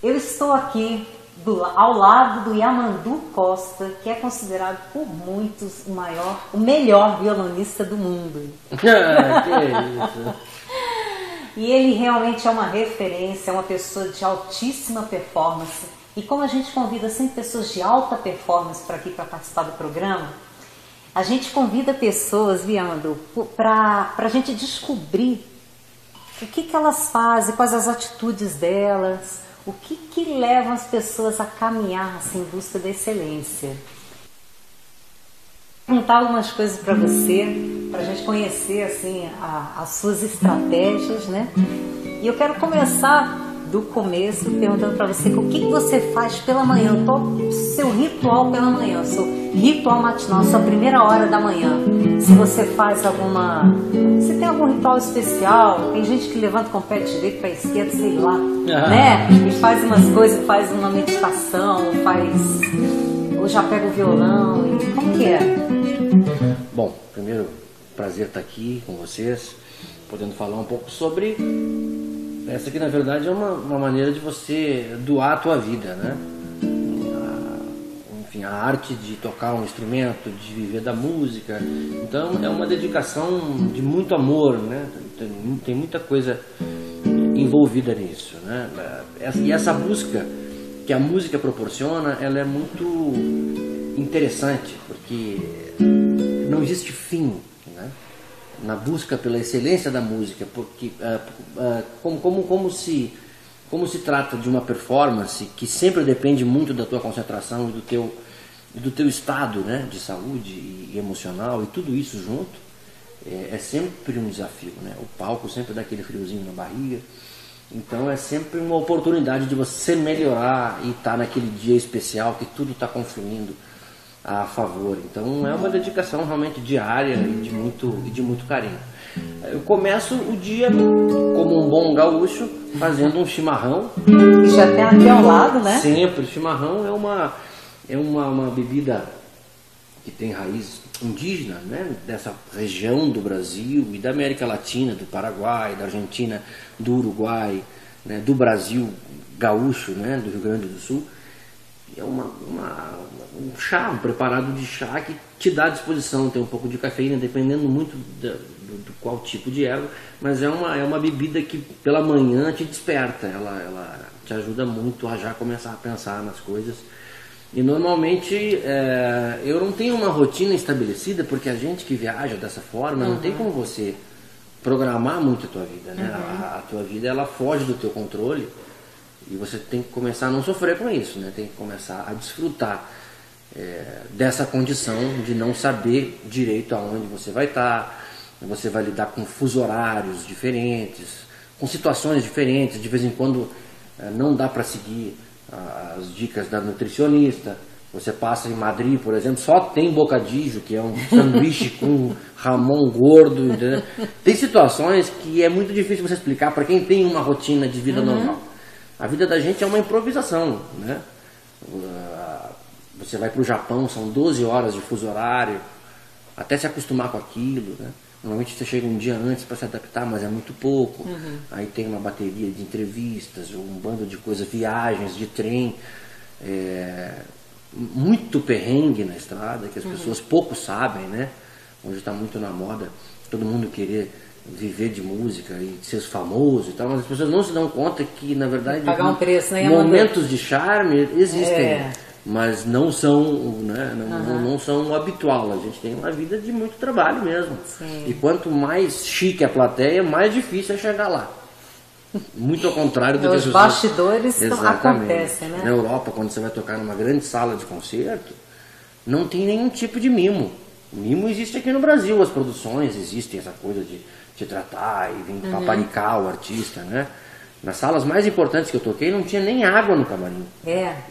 Eu estou aqui ao lado do Yamandu Costa, que é considerado por muitos o melhor violonista do mundo. Que isso. E ele realmente é uma referência, é uma pessoa de altíssima performance. E como a gente convida sempre pessoas de alta performance para aqui para participar do programa, a gente convida pessoas, Yamandu, para a gente descobrir o que elas fazem, quais as atitudes delas, o que leva as pessoas a caminhar assim, em busca da excelência. Vou perguntar algumas coisas para você, para a gente conhecer assim, as suas estratégias, né? E eu quero começar do começo perguntando para você o que você faz pela manhã, seu ritual pela manhã, seu ritual matinal, sua primeira hora da manhã. Se você faz você tem algum ritual especial? Tem gente que levanta com o pé direito para a esquerda, sei lá, né? E faz umas coisas, faz uma meditação, ou já pega o violão, e como que é? Bom, primeiro, prazer estar aqui com vocês, podendo falar um pouco sobre essa que na verdade é uma maneira de você doar a tua vida, né? Enfim, a arte de tocar um instrumento, de viver da música. Então é uma dedicação de muito amor, né? Tem muita coisa envolvida nisso, né? E essa busca que a música proporciona, ela é muito interessante, porque não existe fim, né? Na busca pela excelência da música, porque como se trata de uma performance que sempre depende muito da tua concentração e do teu estado, né, de saúde e emocional, e tudo isso junto, é sempre um desafio, né? O palco sempre dá aquele friozinho na barriga, então é sempre uma oportunidade de você melhorar e estar naquele dia especial que tudo está confluindo a favor. Então é uma dedicação realmente diária e de muito carinho. Eu começo o dia como um bom gaúcho fazendo um chimarrão. E já tem aqui ao lado, né? Sempre. Chimarrão é uma bebida que tem raiz indígena, né? Dessa região do Brasil e da América Latina, do Paraguai, da Argentina, do Uruguai, né? Do Brasil gaúcho, né? Do Rio Grande do Sul. É um chá, um preparado de chá que te dá à disposição, tem um pouco de cafeína, dependendo muito do qual tipo de erva, mas é uma bebida que pela manhã te desperta, ela te ajuda muito a já começar a pensar nas coisas. E normalmente eu não tenho uma rotina estabelecida, porque a gente que viaja dessa forma, não tem como você programar muito a tua vida, né? A tua vida ela foge do teu controle. E você tem que começar a não sofrer com isso, né? Tem que começar a desfrutar dessa condição de não saber direito aonde você vai estar. Você vai lidar com fusos horários diferentes, com situações diferentes. De vez em quando não dá para seguir as dicas da nutricionista. Você passa em Madrid, por exemplo, só tem bocadillo, que é um sanduíche com ramon gordo, entendeu? Tem situações que é muito difícil você explicar para quem tem uma rotina de vida normal. A vida da gente é uma improvisação, né? Você vai para o Japão, são 12 horas de fuso horário, até se acostumar com aquilo, né? Normalmente você chega um dia antes para se adaptar, mas é muito pouco. Aí tem uma bateria de entrevistas, um bando de coisas, viagens de trem, muito perrengue na estrada, que as pessoas pouco sabem, né? Hoje está muito na moda todo mundo querer viver de música e ser famoso e tal, mas as pessoas não se dão conta que, na verdade, pagar um preço, né? Momentos de charme existem, mas não são, né? Não são o habitual. A gente tem uma vida de muito trabalho mesmo. Sim. E quanto mais chique a plateia, mais difícil é chegar lá. Muito ao contrário do que os bastidores acontecem, né? Na Europa, quando você vai tocar numa grande sala de concerto, não tem nenhum tipo de mimo. O mimo existe aqui no Brasil, as produções existem, essa coisa de te tratar e vir paparicar o artista, né? Nas salas mais importantes que eu toquei não tinha nem água no camarim.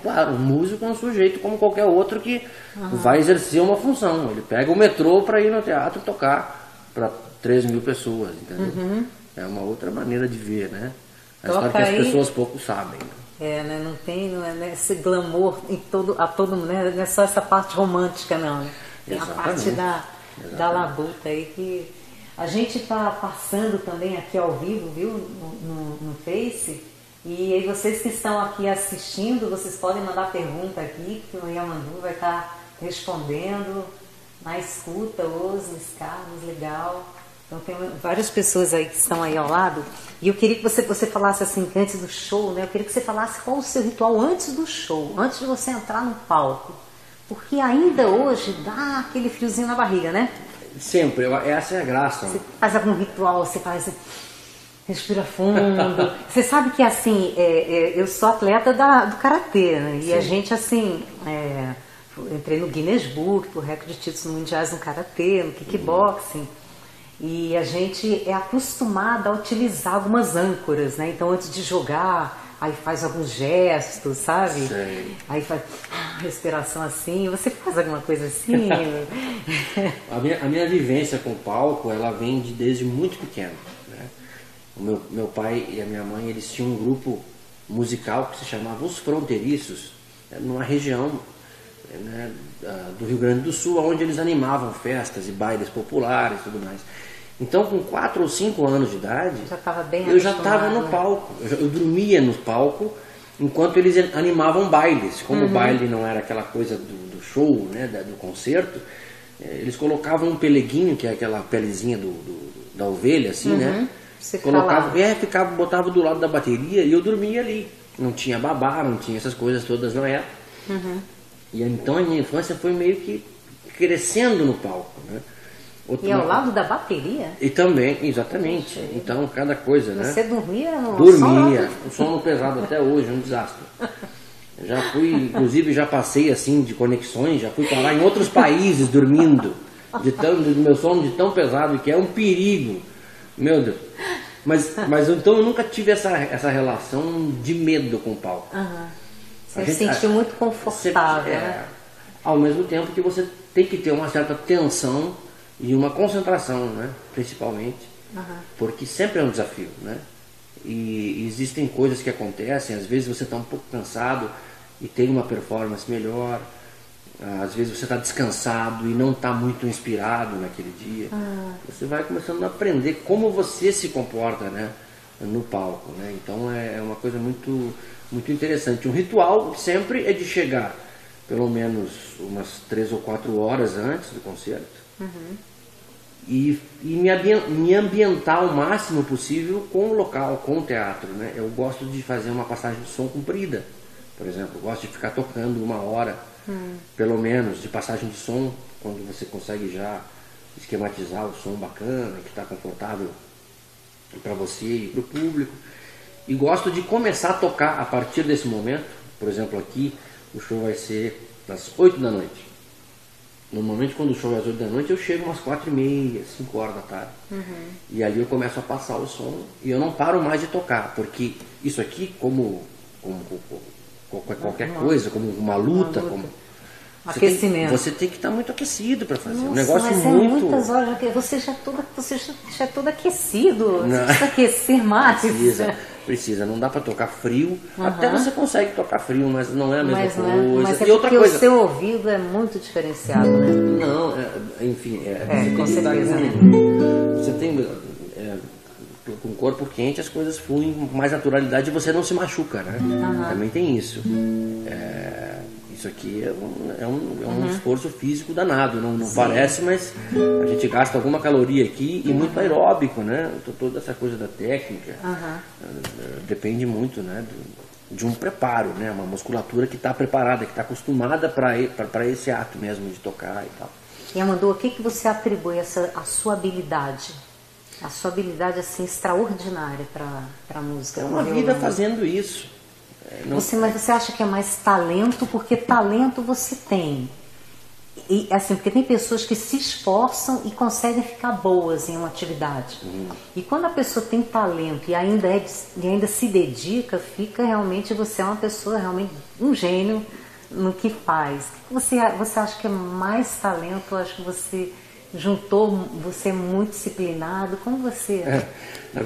Claro, um músico é um sujeito como qualquer outro que vai exercer uma função. Ele pega o metrô para ir no teatro tocar para 3.000 pessoas, entendeu? É uma outra maneira de ver, né? A história que as pessoas pouco sabem. Né? Não é esse glamour a todo mundo, né? Não é só essa parte romântica, não. Né? Tem exatamente. A parte da labuta aí que a gente está passando também aqui ao vivo, viu? No Face, E aí vocês que estão aqui assistindo, vocês podem mandar pergunta aqui, que o Yamandu vai estar respondendo na escuta, Osnes, Carlos, legal. Então tem várias pessoas aí que estão aí ao lado. E eu queria que você falasse assim, antes do show, né? Eu queria que você falasse qual o seu ritual antes do show, antes de você entrar no palco. Porque ainda hoje dá aquele friozinho na barriga, né? Sempre, essa é a graça. Você faz algum ritual, você faz... Respira fundo. Você sabe que assim, eu sou atleta do karatê, né? E a gente assim, entrei no Guinness Book, por recorde de títulos mundiais no karatê, no kickboxing. E a gente é acostumado a utilizar algumas âncoras, né? Então antes de jogar, aí faz alguns gestos, sabe? Sei. Aí faz respiração assim. Você faz alguma coisa assim? A minha vivência com o palco, ela vem desde muito pequeno. O meu pai e a minha mãe, eles tinham um grupo musical que se chamava Os Fronteiriços, numa região, né, do Rio Grande do Sul, onde eles animavam festas e bailes populares e tudo mais. Então, com 4 ou 5 anos de idade, eu já estava no palco, eu dormia no palco enquanto eles animavam bailes. Como o baile não era aquela coisa do show, né, do concerto, eles colocavam um peleguinho, que é aquela pelezinha da ovelha, assim, né? Você colocava, botava do lado da bateria e eu dormia ali. Não tinha babá, não tinha essas coisas todas na época. E então a minha infância foi meio que crescendo no palco, né? E ao lado da bateria? E também, exatamente. Então cada coisa, né? Você dormia no Dormia, o sono pesado até hoje, um desastre. Já fui, inclusive já passei assim de conexões, já fui parar em outros países dormindo, do meu sono de tão pesado que é um perigo. Meu Deus. Mas então eu nunca tive essa relação de medo com o palco. Você se sentiu muito confortável, né? Ao mesmo tempo que você tem que ter uma certa tensão e uma concentração, né? Principalmente. Porque sempre é um desafio, né? E existem coisas que acontecem, às vezes você está um pouco cansado e tem uma performance melhor. Às vezes você está descansado e não está muito inspirado naquele dia. Você vai começando a aprender como você se comporta, né, no palco, né? Então é uma coisa muito, muito interessante. Um ritual sempre é de chegar pelo menos umas 3 ou 4 horas antes do concerto e me ambientar o máximo possível com o local, com o teatro, né? Eu gosto de fazer uma passagem de som comprida, por exemplo. Eu gosto de ficar tocando 1 hora. Pelo menos de passagem de som, quando você consegue já esquematizar o som bacana, que está confortável para você e para o público. E gosto de começar a tocar a partir desse momento. Por exemplo, aqui o show vai ser às 8 da noite. Normalmente quando o show é às 8 da noite eu chego umas 4h30, 5 horas da tarde. E ali eu começo a passar o som e eu não paro mais de tocar, porque isso aqui, como qualquer coisa, como uma luta, como aquecimento. Você tem que estar muito aquecido para fazer. Nossa, Um negócio mas muito. Muitas horas, você já é todo aquecido. Você precisa aquecer mais. Precisa. Não dá para tocar frio. Até você consegue tocar frio, mas não é a mesma coisa. Mas e outra coisa, o seu ouvido é muito diferenciado, né? Não, enfim, com certeza, né? Você tem com o corpo quente as coisas fluem com mais naturalidade e você não se machuca, né? Também tem isso. Isso aqui é um esforço físico danado, não parece, mas a gente gasta alguma caloria aqui e muito aeróbico, né? Toda essa coisa da técnica depende muito, né, de um preparo, né? Uma musculatura que está preparada, que está acostumada para esse ato mesmo de tocar e tal. E Yamandu, o que você atribui a sua habilidade? A sua habilidade assim extraordinária para a música? É uma vida fazendo isso. Mas você acha que é mais talento? Porque talento você tem. E, assim, porque tem pessoas que se esforçam e conseguem ficar boas em uma atividade. E quando a pessoa tem talento e ainda se dedica, fica realmente, você é uma pessoa realmente um gênio no que faz. O que você acha que é mais talento? Eu acho que você você é muito disciplinado. Como você... Na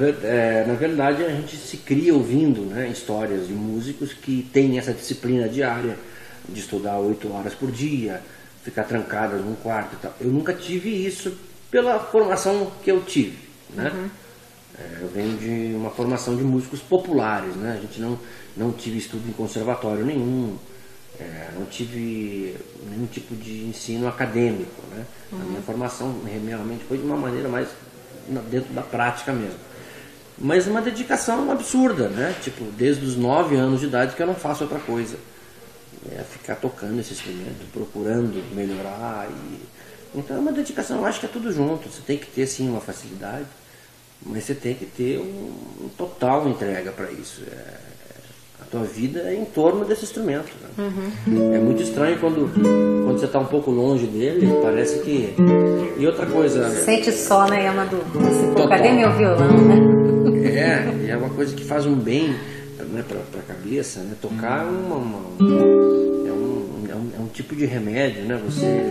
verdade, a gente se cria ouvindo, né, histórias de músicos que têm essa disciplina diária de estudar 8 horas por dia, ficar trancadas num quarto e tal. Eu nunca tive isso pela formação que eu tive, né? Eu venho de uma formação de músicos populares, né? A gente não tive estudo em conservatório nenhum, não tive nenhum tipo de ensino acadêmico, né? A minha formação realmente foi de uma maneira mais dentro da prática mesmo. Mas uma dedicação absurda, né? Tipo, desde os 9 anos de idade que eu não faço outra coisa. Ficar tocando esse instrumento, procurando melhorar. Então é uma dedicação, eu acho que é tudo junto. Você tem que ter sim uma facilidade, mas você tem que ter um total entrega para isso. A tua vida é em torno desse instrumento. Né? É muito estranho quando você está um pouco longe dele, parece que... E outra coisa... Sente só, né, Yamandu? Você, pô, cadê meu violão, né? E é uma coisa que faz um bem, né, para a cabeça, né? Tocar é um tipo de remédio, né? Você...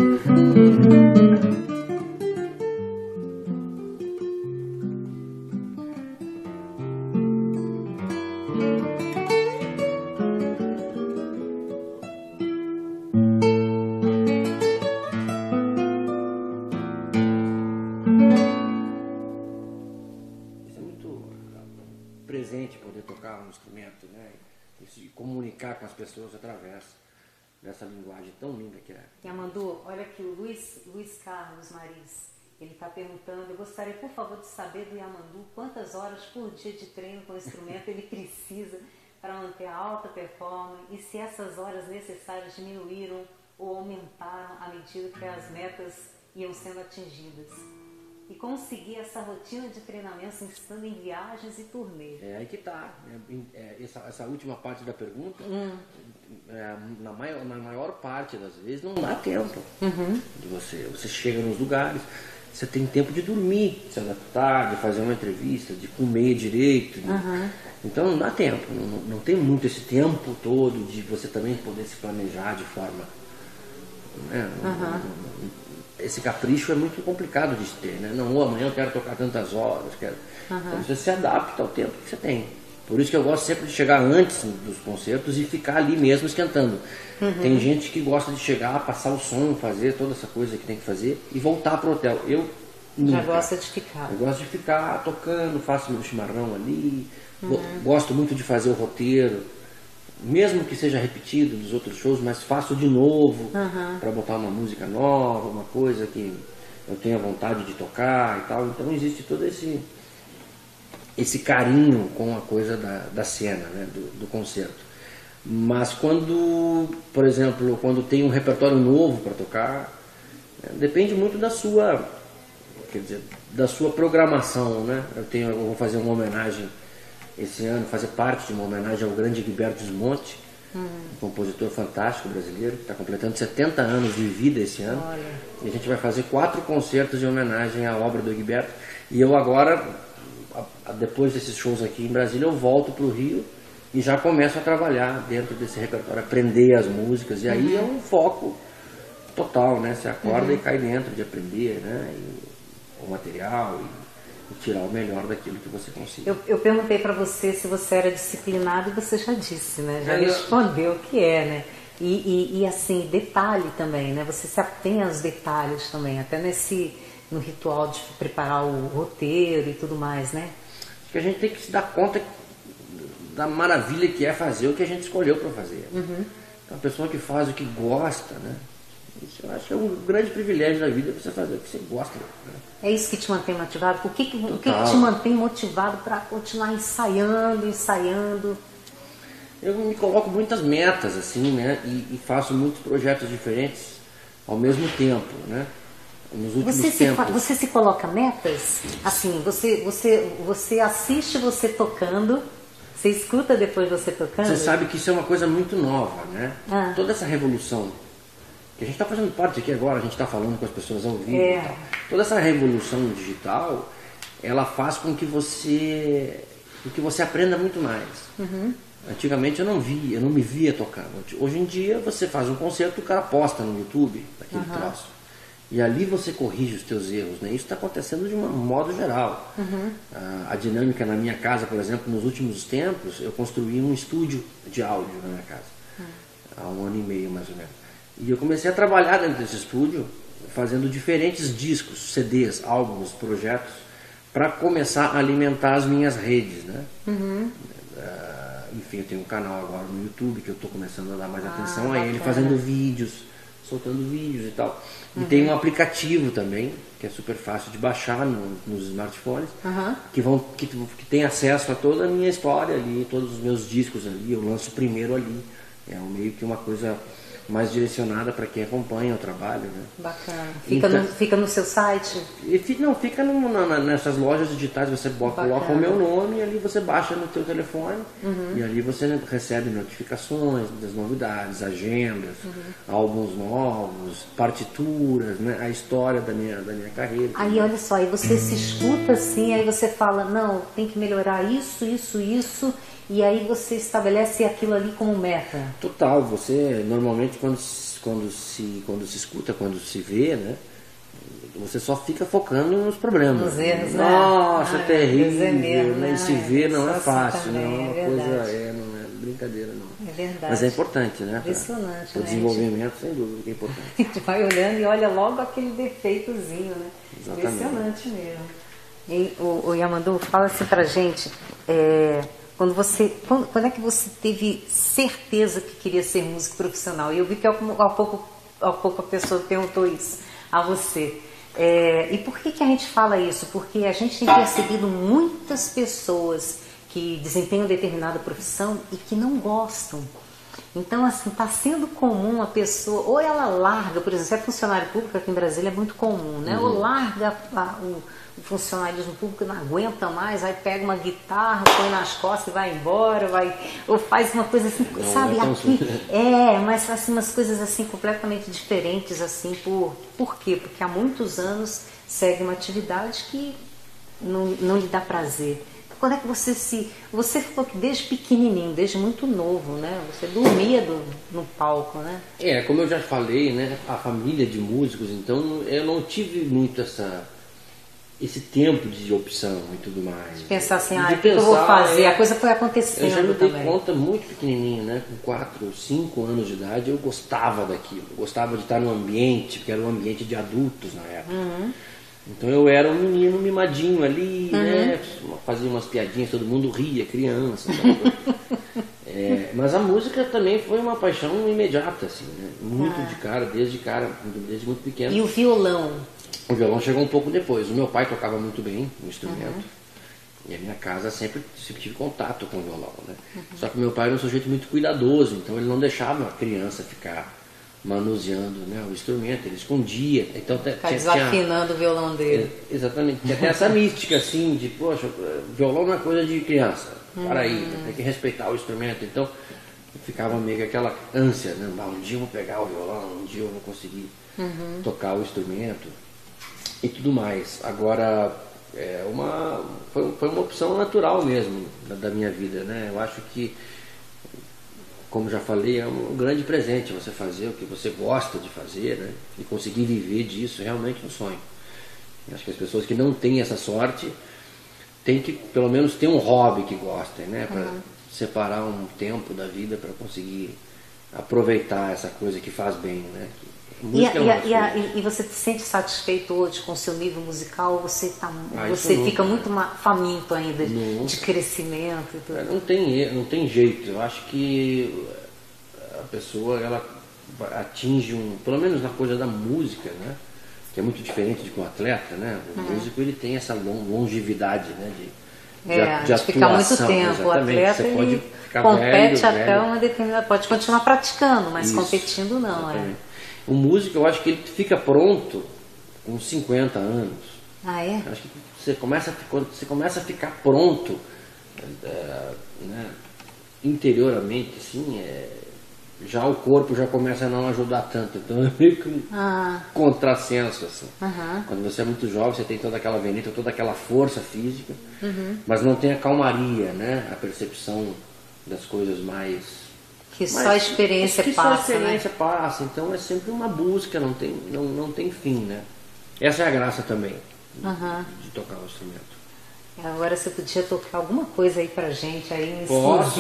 presente poder tocar um instrumento, né? E se comunicar com as pessoas através dessa linguagem tão linda que é. Yamandu, olha aqui, o Luiz Carlos Maris, ele está perguntando, eu gostaria, por favor, de saber do Yamandu quantas horas por dia de treino com o instrumento ele precisa para manter a alta performance e se essas horas necessárias diminuíram ou aumentaram à medida que as metas iam sendo atingidas. E conseguir essa rotina de treinamento estando em viagens e turnês. Aí que tá. Essa última parte da pergunta, na maior parte das vezes, não dá tempo de você. Você chega nos lugares, você tem tempo de dormir, de se adaptar, de fazer uma entrevista, de comer direito. Então não dá tempo. Não tem muito esse tempo todo de você também poder se planejar de forma... Né? Esse capricho é muito complicado de se ter, né? Não, amanhã eu quero tocar tantas horas, quero... Então você se adapta ao tempo que você tem. Por isso que eu gosto sempre de chegar antes dos concertos e ficar ali mesmo esquentando. Tem gente que gosta de chegar, passar o som, fazer toda essa coisa que tem que fazer e voltar pro hotel. Eu nunca. Já gosta de ficar. Eu gosto de ficar tocando, faço meu chimarrão ali, gosto muito de fazer o roteiro. Mesmo que seja repetido dos outros shows, mas faço de novo para botar uma música nova, uma coisa que eu tenha vontade de tocar e tal. Então existe todo esse carinho com a coisa da cena, né, do concerto. Mas quando, por exemplo, quando tem um repertório novo para tocar, depende muito da sua, quer dizer, da sua programação, né? Eu vou fazer uma homenagem esse ano, fazer parte de uma homenagem ao grande Egberto Gismonti, um compositor fantástico brasileiro, que está completando 70 anos de vida esse ano. Olha. E a gente vai fazer 4 concertos em homenagem à obra do Egberto. E eu agora, depois desses shows aqui em Brasília, eu volto para o Rio e já começo a trabalhar dentro desse repertório, aprender as músicas. E aí é um foco total, né? Você acorda e cai dentro de aprender, né? O material e tirar o melhor daquilo que você consiga. Eu perguntei para você se você era disciplinado e você já disse, né? Já respondeu que é, né? E assim, detalhe também, né? Você se atém aos detalhes também, até no ritual de preparar o roteiro e tudo mais, né? Acho que a gente tem que se dar conta da maravilha que é fazer o que a gente escolheu para fazer. Então, a pessoa que faz o que gosta, né? Isso eu acho que é um grande privilégio da vida, você fazer o que você gosta. Né? É isso que te mantém motivado? O que te mantém motivado para continuar ensaiando? Eu me coloco muitas metas, assim, né? E faço muitos projetos diferentes ao mesmo tempo, né? Nos últimos tempos. Você se coloca metas? Assim, você assiste você tocando, você escuta depois você tocando? Você sabe que isso é uma coisa muito nova, né? Toda essa revolução que a gente está fazendo parte aqui agora, a gente está falando com as pessoas ao vivo e tal. Toda essa revolução digital, ela faz com que você aprenda muito mais. Antigamente eu não me via tocando. Hoje em dia você faz um concerto, o cara posta no YouTube aquele troço. E ali você corrige os teus erros, né? Isso está acontecendo de um modo geral. A dinâmica na minha casa, por exemplo, nos últimos tempos, eu construí um estúdio de áudio na minha casa. Há 1 ano e meio mais ou menos. E eu comecei a trabalhar dentro desse estúdio, fazendo diferentes discos, CDs, álbuns, projetos, para começar a alimentar as minhas redes, né? Enfim, eu tenho um canal agora no YouTube que eu estou começando a dar mais atenção a ele, fazendo vídeos, soltando vídeos e tal. E tem um aplicativo também, que é super fácil de baixar nos smartphones, que tem acesso a toda a minha história ali, todos os meus discos ali, eu lanço primeiro ali. É meio que uma coisa mais direcionada para quem acompanha o trabalho, né? Bacana. Fica no seu site? Fica nessas lojas digitais, você coloca o meu nome e ali você baixa no teu telefone e ali você recebe notificações das novidades, agendas, álbuns novos, partituras, né? A história da minha carreira. Aí olha só, aí você se escuta assim, aí você fala, não, tem que melhorar isso, e aí você estabelece aquilo ali como meta. Total, você normalmente quando se escuta, quando se vê, né? Você só fica focando nos problemas. Nos erros, né? Nossa, é terrível, mesmo, né? E se ver não é fácil, também, não é uma coisa, não é brincadeira não. É verdade. Mas é importante, né? Impressionante, o desenvolvimento, sem dúvida, que é importante. A gente vai olhando e olha logo aquele defeitozinho, né? Exatamente. Impressionante mesmo. E o Yamandu, fala assim pra gente, quando é que você teve certeza que queria ser músico profissional? E eu vi que há pouco a pessoa perguntou isso a você. E por que a gente fala isso? Porque a gente tem percebido muitas pessoas que desempenham determinada profissão e que não gostam. Então, assim, está sendo comum a pessoa, ou ela larga, por exemplo, se é funcionário público, aqui em Brasília é muito comum, né? Ou larga o funcionalismo público, não aguenta mais, aí pega uma guitarra, põe nas costas e vai embora, ou faz uma coisa assim, sabe, aqui, mas assim, umas coisas assim completamente diferentes, assim, por quê? Porque há muitos anos segue uma atividade que não lhe dá prazer. Quando é que você falou que desde pequenininho, desde muito novo, né? Você dormia no palco, né? Como eu já falei, né? A família de músicos, então eu não tive muito esse tempo de opção e tudo mais. De pensar assim, o que eu vou fazer? A coisa foi acontecendo. Eu já me dei conta muito pequenininho, né? Com 4 ou 5 anos de idade, eu gostava daquilo. Eu gostava de estar no ambiente, porque era um ambiente de adultos na época. Então eu era um menino mimadinho ali, né? Fazia umas piadinhas, todo mundo ria, criança. Mas a música também foi uma paixão imediata, assim, né? Desde muito pequeno. E o violão? O violão chegou um pouco depois. O meu pai tocava muito bem o instrumento. E a minha casa sempre tive contato com o violão, né? Só que meu pai era um sujeito muito cuidadoso, então ele não deixava a criança ficar manuseando, né, o instrumento, ele escondia. Então desafinando o violão dele. Exatamente. Tinha até essa mística assim de, poxa, violão não é coisa de criança. Para aí, tem que respeitar o instrumento. Então ficava meio aquela ânsia, né? Um dia eu vou pegar o violão, um dia eu vou conseguir tocar o instrumento e tudo mais. Agora foi uma opção natural mesmo da minha vida, né? Eu acho que, como já falei, é um grande presente você fazer o que você gosta de fazer, né? E conseguir viver disso, realmente um sonho. Eu acho que as pessoas que não têm essa sorte têm que pelo menos ter um hobby que gostem, né? Para separar um tempo da vida para conseguir aproveitar essa coisa que faz bem, né? E você se sente satisfeito hoje com o seu nível musical? Você fica muito faminto ainda de crescimento e tudo? Não tem jeito. Eu acho que a pessoa ela atinge pelo menos na coisa da música, né? Que é muito diferente de um atleta, né? O músico ele tem essa longevidade, né? De ficar muito tempo. Exatamente. O atleta ele compete até uma determinada. Pode continuar praticando, mas competindo não. O músico, eu acho que ele fica pronto com 50 anos. Ah, é? Acho que quando você começa a ficar pronto, né, interiormente, assim, já o corpo já começa a não ajudar tanto. Então é meio que um contrassenso, assim. Quando você é muito jovem, você tem toda aquela avenida, toda aquela força física, mas não tem a calmaria, né? A percepção das coisas só a experiência passa, só a experiência passa, então é sempre uma busca, não tem fim, né? Essa é a graça também de tocar o instrumento. Agora você podia tocar alguma coisa aí pra gente aí, Posso.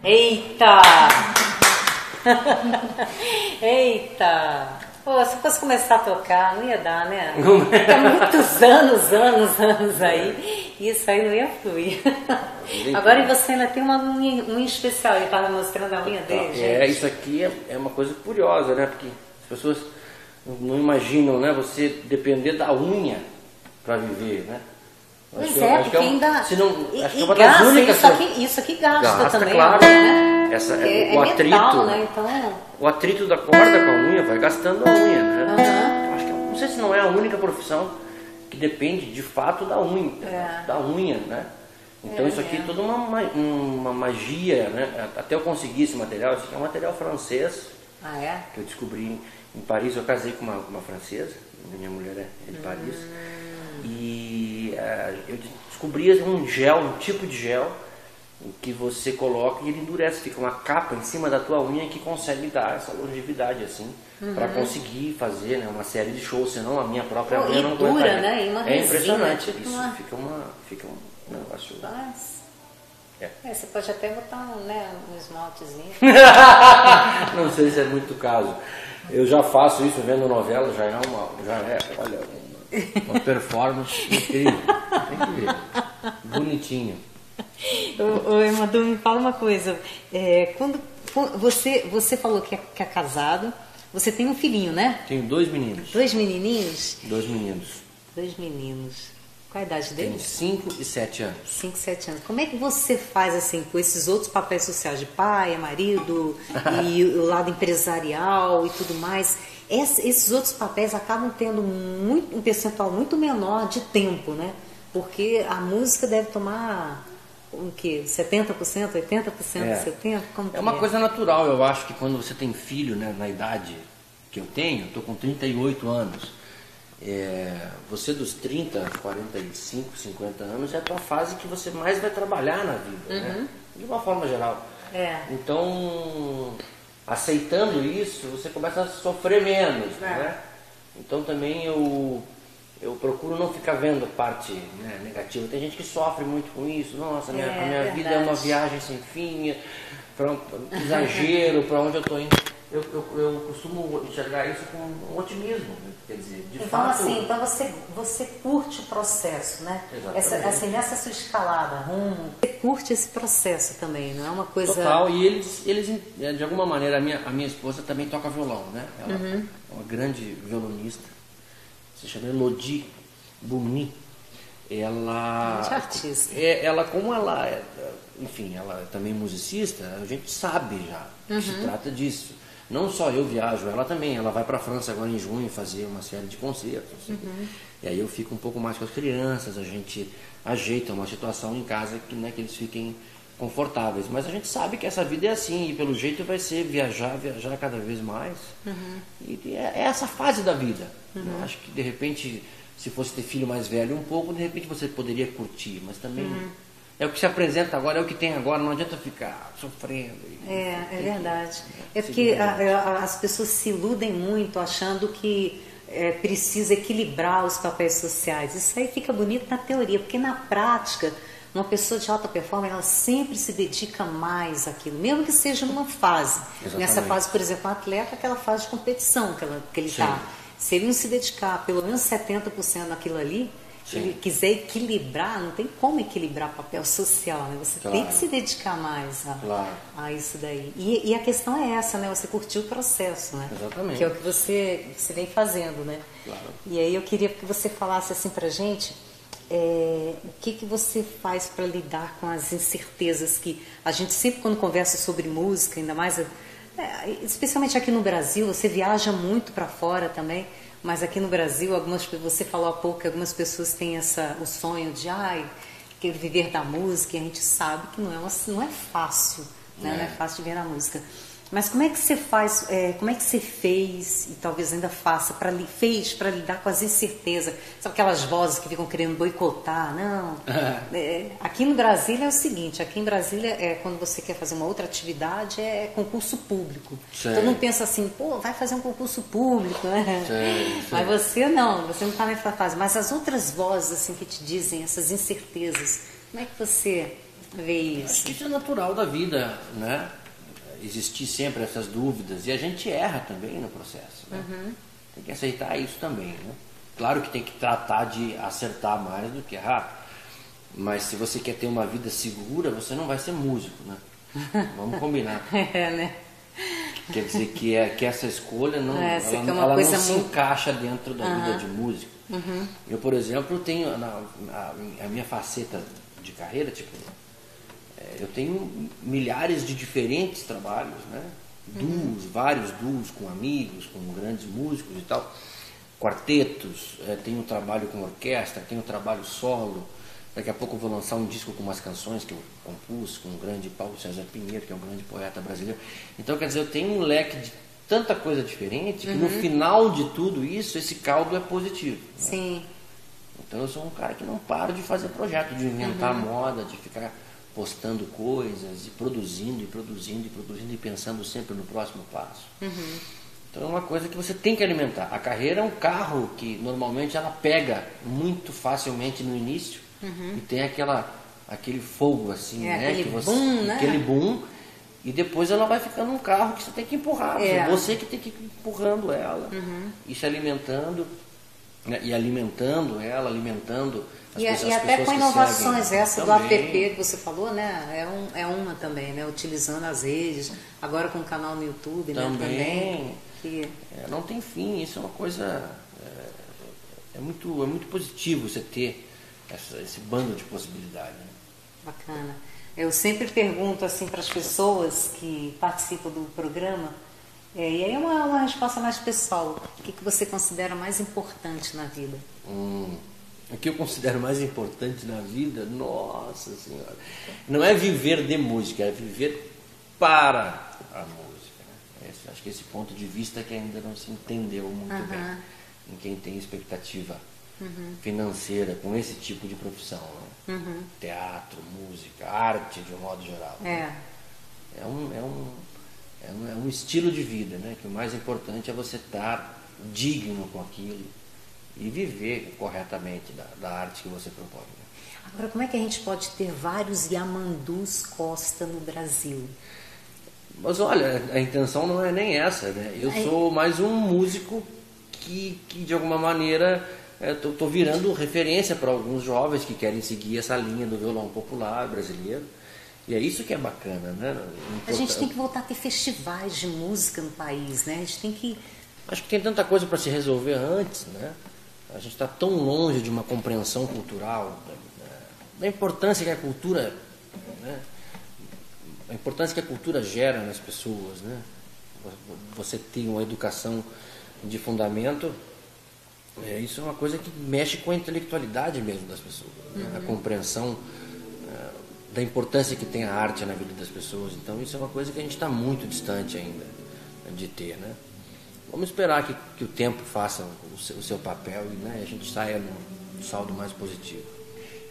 Eita! Eita! Pô, se fosse começar a tocar, não ia dar, né? Fica muitos anos aí, e isso aí não ia fluir. Agora, e você ainda tem uma unha especial, ele estava mostrando a unha dele, gente. Isso aqui é uma coisa curiosa, né? Porque as pessoas não imaginam, né? Você depender da unha para viver, né? Pois porque ainda... acho que é uma das gasta, únicas... Isso aqui gasta também, claro. Né? O atrito, metal, né? Então... o atrito da corda com a unha vai gastando a unha, né? Uhum. Acho que, não sei se não é a única profissão que depende de fato da unha, né? Então isso aqui é toda uma magia, né? Até eu conseguir esse material, isso aqui é um material francês. Ah, é? Que eu descobri em Paris. Eu casei com uma francesa, minha mulher é de Paris. E eu descobri um tipo de gel que você coloca e ele endurece, fica uma capa em cima da tua unha que consegue dar essa longevidade assim, para conseguir fazer, né, uma série de shows, senão a minha própria unha não dura, né? E uma é impressionante, tipo isso fica um negócio. Você pode até botar um esmaltezinho. Não sei se é muito caso. Eu já faço isso vendo novela, olha, uma performance incrível. Tem que ver. Bonitinho. Ô, Madu, me fala uma coisa. Quando você falou que é casado, você tem um filhinho, né? Tenho 2 meninos. 2 menininhos? 2 meninos. 2 meninos. Qual a idade deles? Tem 5 e 7 anos. 5 e 7 anos. Como é que você faz assim com esses outros papéis sociais de pai, marido e o lado empresarial e tudo mais? Esses outros papéis acabam tendo um percentual muito menor de tempo, né? Porque a música deve tomar o quê? 70%, 80% do seu tempo? Como é uma coisa natural, eu acho que quando você tem filho, né, na idade que eu tenho, estou com 38 anos. Você dos 30, 45, 50 anos é a tua fase que você mais vai trabalhar na vida, né? De uma forma geral. Então, aceitando isso, você começa a sofrer menos, né? Então também eu procuro não ficar vendo parte, né, negativa. Tem gente que sofre muito com isso. Nossa, a minha vida é uma viagem sem fim, exagero, para onde eu estou indo. Eu costumo enxergar isso com um otimismo, quer dizer, de fato... Então você curte o processo, né? Nessa sua escalada, você curte esse processo também, não é uma coisa... Total, e eles de alguma maneira, a minha esposa também toca violão, né? Ela é uma grande violonista, se chama Elodie Boumni. Ela... artista. Como ela é, enfim, ela é também musicista, a gente sabe já que se trata disso. Não só eu viajo, ela também. Ela vai para a França agora em junho fazer uma série de concertos. E aí eu fico um pouco mais com as crianças, a gente ajeita uma situação em casa que eles fiquem confortáveis. Mas a gente sabe que essa vida é assim, e pelo jeito vai ser viajar cada vez mais. E é essa fase da vida. Eu acho que de repente, se fosse ter filho mais velho um pouco, de repente você poderia curtir, mas também... É o que se apresenta agora, é o que tem agora, não adianta ficar sofrendo. É verdade. Porque as pessoas se iludem muito achando que precisa equilibrar os papéis sociais. Isso aí fica bonito na teoria, porque na prática, uma pessoa de alta performance, ela sempre se dedica mais àquilo, mesmo que seja numa fase. Exatamente. Nessa fase, por exemplo, um atleta, aquela fase de competição que ele está. Se ele não se dedicar pelo menos 70% naquilo ali, se ele quiser equilibrar, não tem como equilibrar papel social, né? Você tem que se dedicar mais a isso daí. E a questão é essa, né? Você curtir o processo, né? Exatamente. Que é o que você vem fazendo, né? Claro. E aí eu queria que você falasse assim pra gente, o que você faz para lidar com as incertezas que a gente sempre quando conversa sobre música, ainda mais, especialmente aqui no Brasil, você viaja muito para fora também. Mas aqui no Brasil, você falou há pouco que algumas pessoas têm o sonho de viver da música, e a gente sabe que não é fácil, né? Não é fácil de viver na música. Mas como é que você faz, como é que você fez, e talvez ainda faça, para lidar com as incertezas? Sabe aquelas vozes que ficam querendo boicotar? Não. Aqui no Brasília é o seguinte, aqui em Brasília, quando você quer fazer uma outra atividade, é concurso público. Todo mundo pensa assim, vai fazer um concurso público, né? Mas você não está nessa fase. Mas as outras vozes assim, que te dizem essas incertezas, como é que você ver isso? Acho que isso é natural da vida, né? Existir sempre essas dúvidas, e a gente erra também no processo, né? Tem que aceitar isso também, né? Claro que tem que tratar de acertar mais do que errar, mas se você quer ter uma vida segura, você não vai ser músico, né? Vamos combinar. Né? Quer dizer que essa escolha não, ela não se encaixa dentro da vida de músico. Eu, por exemplo, tenho a minha faceta de carreira, tipo, eu tenho milhares de diferentes trabalhos, né? Vários duos com amigos, com grandes músicos e tal, quartetos, tenho trabalho com orquestra, tenho trabalho solo. Daqui a pouco eu vou lançar um disco com umas canções que eu compus com o grande Paulo César Pinheiro, que é um grande poeta brasileiro. Então, quer dizer, eu tenho um leque de tanta coisa diferente que no final de tudo isso, esse caldo é positivo. Né? Sim. Então eu sou um cara que não paro de fazer projeto, de inventar moda, de ficar postando coisas, e produzindo e pensando sempre no próximo passo. Então é uma coisa que você tem que alimentar. A carreira é um carro que normalmente ela pega muito facilmente no início e tem aquele fogo assim, né? Aquele boom, né? Aquele boom, e depois ela vai ficando um carro que você tem que empurrar. Você que tem que ir empurrando ela e se alimentando, né? E alimentando ela, alimentando as pessoas. E até com inovações, seguem. essa Também. do app que você falou, né? É uma também, né? Utilizando as redes, agora com o canal no YouTube, né? Também. Não tem fim, isso é uma coisa. É muito positivo você ter esse bando de possibilidades. Né? Bacana. Eu sempre pergunto assim para as pessoas que participam do programa, e aí é uma resposta mais pessoal. O que você considera mais importante na vida? O que eu considero mais importante na vida, nossa senhora, não é viver de música, é viver para a música. Né? Acho que esse ponto de vista que ainda não se entendeu muito bem em quem tem expectativa financeira com esse tipo de profissão. Né? Teatro, música, arte de um modo geral. Né? É um estilo de vida, né? Que o mais importante é você estar digno com aquilo e viver corretamente da arte que você propõe. Né? Agora, como é que a gente pode ter vários Yamandus Costa no Brasil? Mas olha, a intenção não é nem essa, né? Eu sou mais um músico que de alguma maneira estou virando referência para alguns jovens que querem seguir essa linha do violão popular brasileiro. E é isso que é bacana, né? A gente tem que voltar a ter festivais de música no país, né? A gente tem que... Acho que tem tanta coisa para se resolver antes, né? A gente está tão longe de uma compreensão cultural, da importância que a cultura, né? A importância que a cultura gera nas pessoas, né? Você tem uma educação de fundamento, isso é uma coisa que mexe com a intelectualidade mesmo das pessoas, né? A compreensão da importância que tem a arte na vida das pessoas. Então isso é uma coisa que a gente está muito distante ainda de ter, né? Vamos esperar que o tempo faça o seu papel e, né, a gente saia num saldo mais positivo.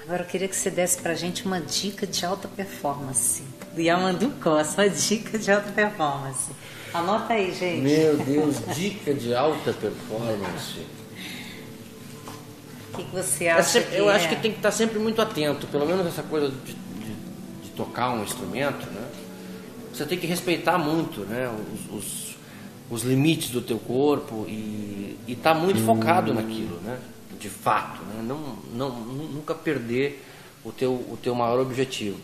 Agora eu queria que você desse pra gente uma dica de alta performance do Yamandu Costa, uma dica de alta performance. Anota aí, gente. Meu Deus, dica de alta performance. O que você acha? Eu acho que tem que estar sempre muito atento, pelo menos essa coisa de tocar um instrumento, né? Você tem que respeitar muito, né, os limites do teu corpo e estar muito focado naquilo, né? De fato, né? Nunca perder o teu maior objetivo.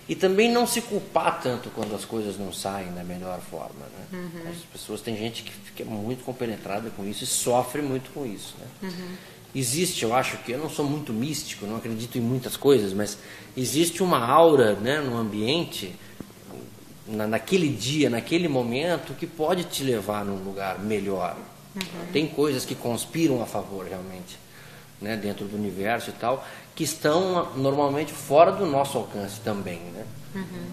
E também não se culpar tanto quando as coisas não saem da melhor forma, né? As pessoas, tem gente que fica muito compenetrada com isso e sofre muito com isso, né? Existe, eu acho que, eu não sou muito místico, não acredito em muitas coisas, mas existe uma aura, né, no ambiente, naquele dia, naquele momento, que pode te levar num lugar melhor. Tem coisas que conspiram a favor realmente, né, dentro do universo e tal, que estão normalmente fora do nosso alcance também, né?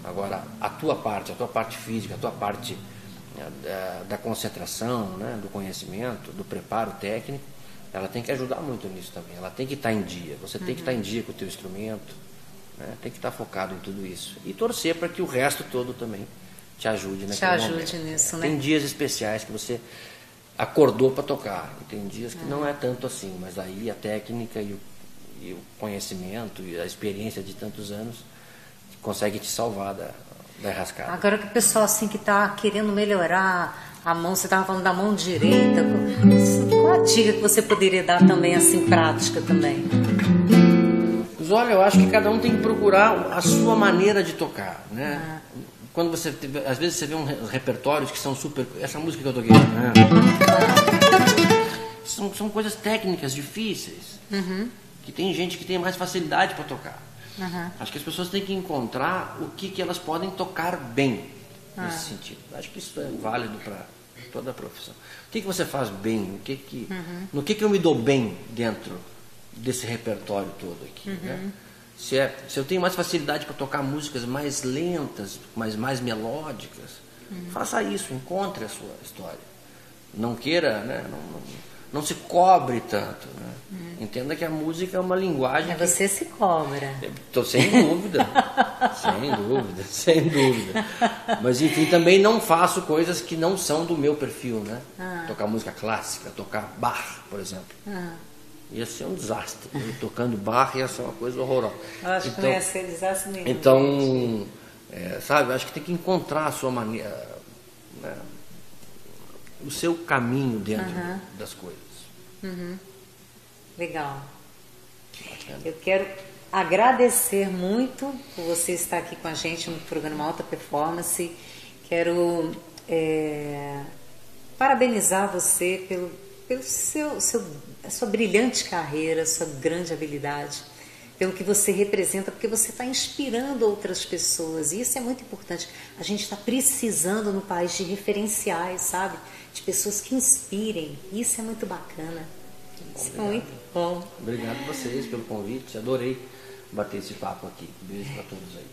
Agora, a tua parte física, a tua parte da concentração, né, do conhecimento, do preparo técnico, ela tem que ajudar muito nisso também. Ela tem que estar em dia. Você tem que estar em dia com o teu instrumento, né? Tem que estar focado em tudo isso. E torcer para que o resto todo também te ajude naquele momento. Nisso, né? Tem dias especiais que você acordou para tocar. E tem dias que não é tanto assim. Mas aí a técnica e o conhecimento e a experiência de tantos anos consegue te salvar da enrascada. Agora que o pessoal assim que está querendo melhorar a mão, você estava falando da mão direita, qual a dica que você poderia dar também assim, prática também? Mas olha, eu acho que cada um tem que procurar a sua maneira de tocar, né? Quando você, às vezes você vê uns repertórios que são super... Essa música que eu toquei, né? São coisas técnicas difíceis, que tem gente que tem mais facilidade para tocar. Acho que as pessoas têm que encontrar o que elas podem tocar bem nesse sentido. Acho que isso é válido para toda a profissão. O que você faz bem? No que eu me dou bem dentro desse repertório todo aqui, né? Se eu tenho mais facilidade para tocar músicas mais lentas, mais melódicas, faça isso, encontre a sua história. Não queira, né? Não se cobre tanto, né? Entenda que a música é uma linguagem... Mas você se cobra. Sem dúvida, sem dúvida. Mas enfim, também não faço coisas que não são do meu perfil, né? Tocar música clássica, tocar Bach, por exemplo. Ia ser um desastre. Eu tocando Bach ia ser uma coisa horrorosa. Eu acho que não ia ser desastre nenhum. Então, sabe, acho que tem que encontrar a sua maneira, né? O seu caminho dentro das coisas. Legal. Eu quero agradecer muito por você estar aqui com a gente no programa Alta Performance. Quero parabenizar você pelo a sua brilhante carreira, sua grande habilidade, pelo que você representa, porque você está inspirando outras pessoas, e isso é muito importante. A gente está precisando no país de referenciais, sabe? De pessoas que inspirem. Isso é muito bacana. Isso é muito bom. Obrigado a vocês pelo convite. Adorei bater esse papo aqui. Beijo para todos aí.